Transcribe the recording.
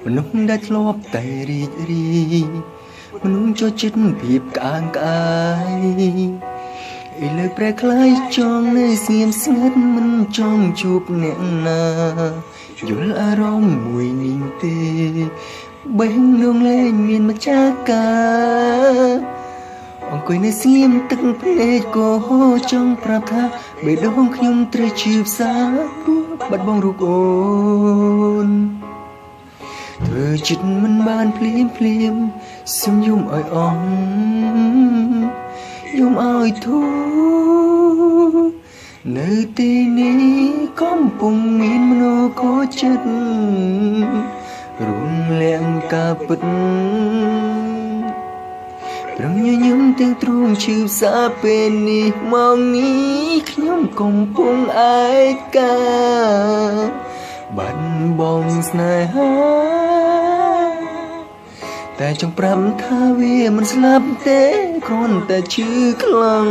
មនុស្សដែលធ្លាប់តែរីករាយមនុស្សចូលចិត្តភាពក្អាងក្អាយឥឡូវប្រែក្លាយចង់នៅស្ងៀមស្ងាត់មិនចង់ជួបអ្នកណាយល់អារម្មណ៍មួយនេះទេបេះដូងលែងមានម្ចាស់ការអង្គុយនៅស្ងៀមទឹកភ្នែកក៏ចង់ប្រាប់ថាបេះដូងខ្ញុំត្រូវជឿផ្សាព្រោះបាត់បង់រូបអូនធ្វើចិត្តមិនបានភ្លាមសុំយំឲ្យអស់យំឲ្យធូរនៅទីនេះកំពុងមានមនោគោចិត្តរំលាងការពិតប្រងញញឹមទាំងទ្រូងឈឺផ្សាពេលនេះម៉ោងនេះខ្ញុំកំពុងឯកាបាត់បង់ស្នេហាតែចង់ប្រាប់ថាវាមិនស្លាប់ទេគ្រាន់តែឈឺខ្លាំង